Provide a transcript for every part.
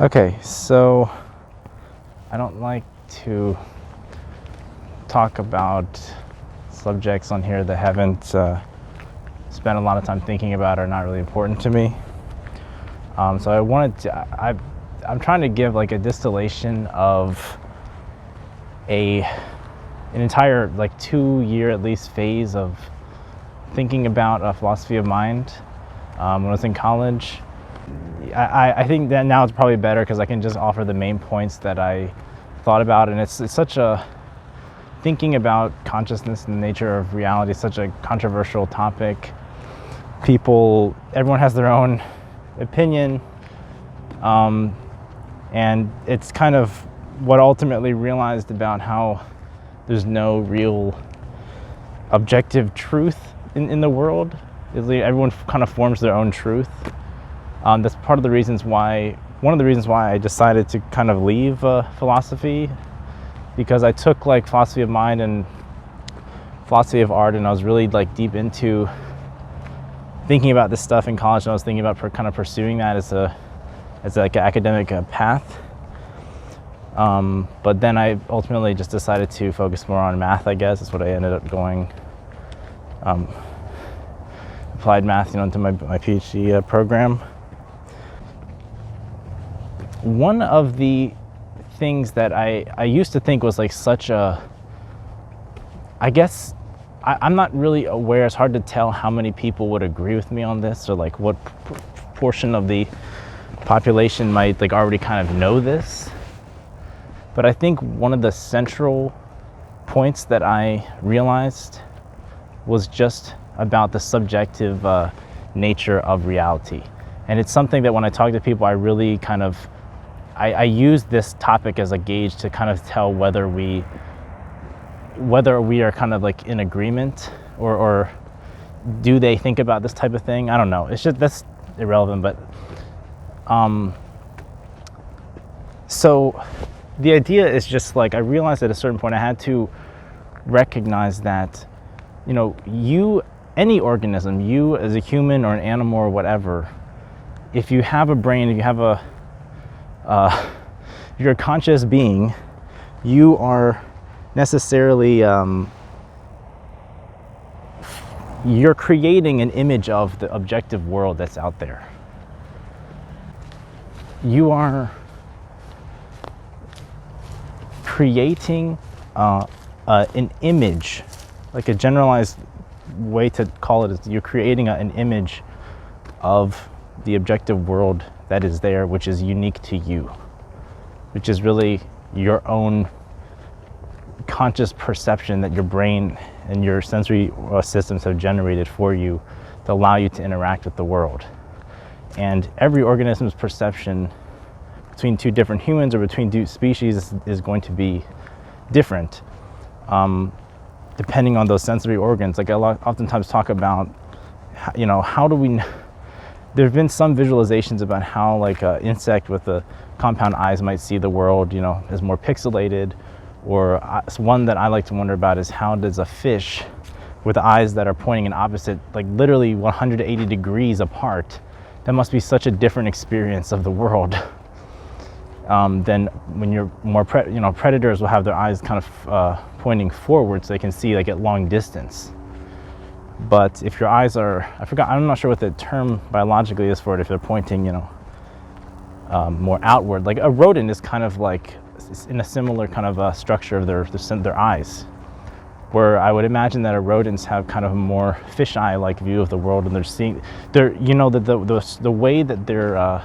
Okay, so I don't like to talk about subjects on here that haven't spent a lot of time thinking about or are not really important to me. So I'm trying to give like a distillation of an entire like 2-year at least phase of thinking about a philosophy of mind when I was in college. I think that now it's probably better because I can just offer the main points that I thought about, and it's such a thinking about consciousness and the nature of reality is such a controversial topic. Everyone has their own opinion, and it's kind of what I ultimately realized about how there's no real objective truth in the world. Everyone kind of forms their own truth. That's one of the reasons why I decided to kind of leave philosophy, because I took like philosophy of mind and philosophy of art, and I was really like deep into thinking about this stuff in college, and I was thinking about kind of pursuing that as like an academic path. But then I ultimately just decided to focus more on math, I guess. That's what I ended up going. Applied math, into my PhD program. One of the things that I used to think was like such a, I guess, I'm not really aware. It's hard to tell how many people would agree with me on this, or like what portion of the population might like already kind of know this. But I think one of the central points that I realized was just about the subjective nature of reality. And it's something that when I talk to people, I really kind of, I use this topic as a gauge to kind of tell whether we are kind of like in agreement, or do they think about this type of thing? I don't know. It's just, that's irrelevant, but so the idea is just like, I realized at a certain point I had to recognize that, any organism, you as a human or an animal or whatever, if you have a brain, if you have if you're a conscious being, you are necessarily, you're creating an image of the objective world that's out there. You are creating an image, like a generalized way to call it is you're creating an image of the objective world that is there, which is unique to you, which is really your own conscious perception that your brain and your sensory systems have generated for you to allow you to interact with the world. And every organism's perception between two different humans or between two species is going to be different, depending on those sensory organs. Like I oftentimes talk about, how do we, there have been some visualizations about how like an insect with the compound eyes might see the world, is more pixelated. Or one that I like to wonder about is, how does a fish with eyes that are pointing in opposite, like literally 180 degrees apart, that must be such a different experience of the world. Then when you're more, predators will have their eyes kind of pointing forward so they can see like at long distance. But if your eyes are, I'm not sure what the term biologically is for it, if they're pointing, more outward. Like a rodent is kind of like in a similar kind of structure of their eyes, where I would imagine that rodents have kind of a more fisheye-like view of the world, and the way that their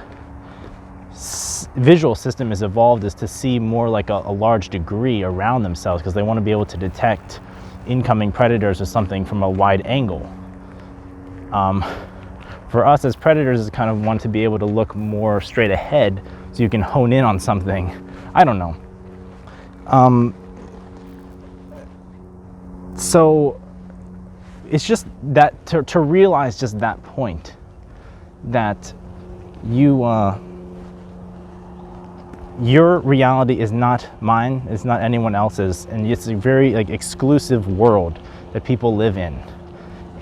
visual system is evolved is to see more like a large degree around themselves, because they want to be able to detect incoming predators or something from a wide angle. For us as predators, is kind of want to be able to look more straight ahead so you can hone in on something. I don't know. So it's just that to realize just that point, that your reality is not mine, it's not anyone else's, and it's a very like exclusive world that people live in,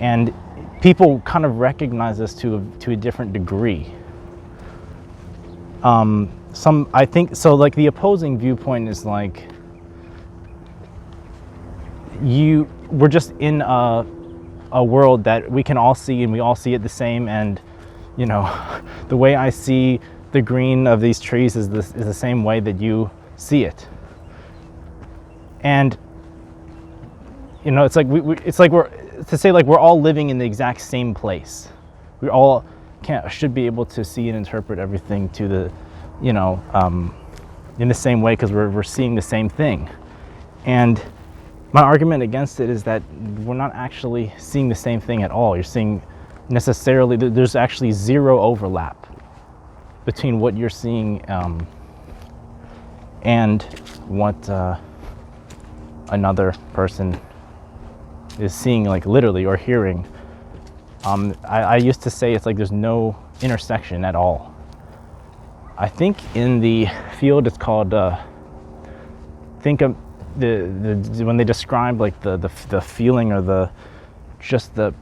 and people kind of recognize this to a different degree. I think so, like the opposing viewpoint is like we're just in a world that we can all see and we all see it the same, and you know, the way I see the green of these trees is the same way that you see it. And you know, it's like we're all living in the exact same place. We all should be able to see and interpret everything to the, you know, in the same way, because we're seeing the same thing. And my argument against it is that we're not actually seeing the same thing at all. You're seeing necessarily, there's actually zero overlap between what you're seeing and what another person is seeing, like literally, or hearing. I used to say it's like there's no intersection at all. I think in the field it's called, think of when they describe like the feeling or the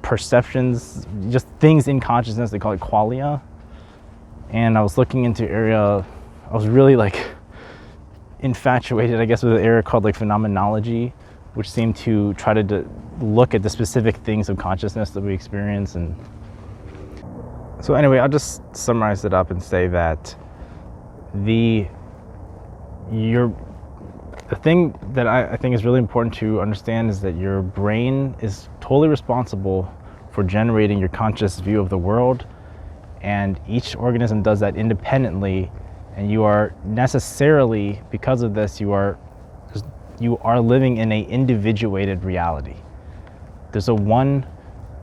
perceptions, just things in consciousness, they call it qualia. And I was looking into area, I was really like infatuated, I guess, with an area called like phenomenology, which seemed to try to look at the specific things of consciousness that we experience. And so anyway, I'll just summarize it up and say that the thing that I think is really important to understand is that your brain is totally responsible for generating your conscious view of the world, and each organism does that independently, and you are necessarily, because of this, you are living in a individuated reality. There's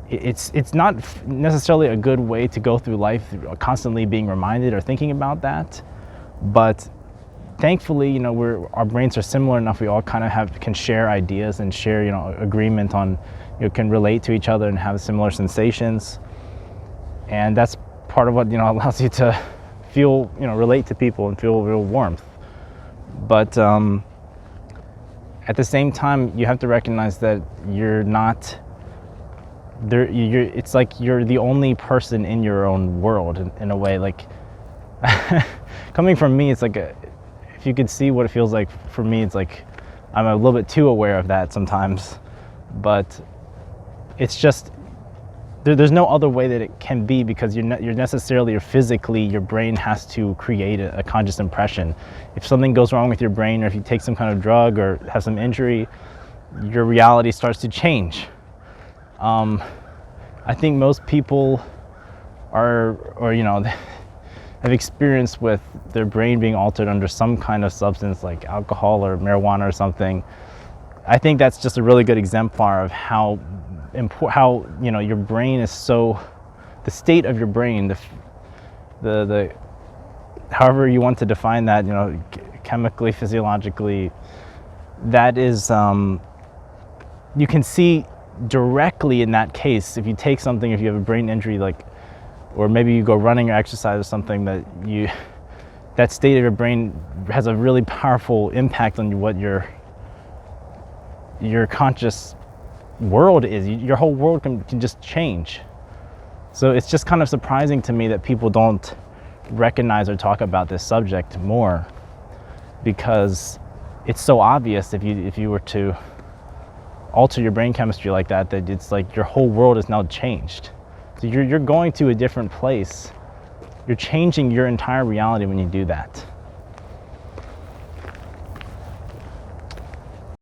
it's not necessarily a good way to go through life, constantly being reminded or thinking about that, but thankfully, you know, our brains are similar enough. We all kind of can share ideas and share, you know, agreement on, you know, can relate to each other and have similar sensations, and that's part of what, you know, allows you to feel, you know, relate to people and feel real warmth. But at the same time, you have to recognize that you're not there. It's like you're the only person in your own world in a way. Like coming from me, it's like if you could see what it feels like for me, it's like I'm a little bit too aware of that sometimes. But it's just there's no other way that it can be, because you're necessarily, or physically, your brain has to create a conscious impression. If something goes wrong with your brain, or if you take some kind of drug or have some injury, your reality starts to change. I think most people you know, have experienced with their brain being altered under some kind of substance like alcohol or marijuana or something. I think that's just a really good exemplar of how you know, your brain is so, the state of your brain, the however you want to define that, you know, chemically, physiologically, that is, you can see directly in that case, if you take something, if you have a brain injury, like, or maybe you go running or exercise or something, that state of your brain has a really powerful impact on what your conscious world is. Your whole world can just change. So it's just kind of surprising to me that people don't recognize or talk about this subject more, because it's so obvious. If you were to alter your brain chemistry like that it's like your whole world is now changed. So you're going to a different place. You're changing your entire reality when you do that.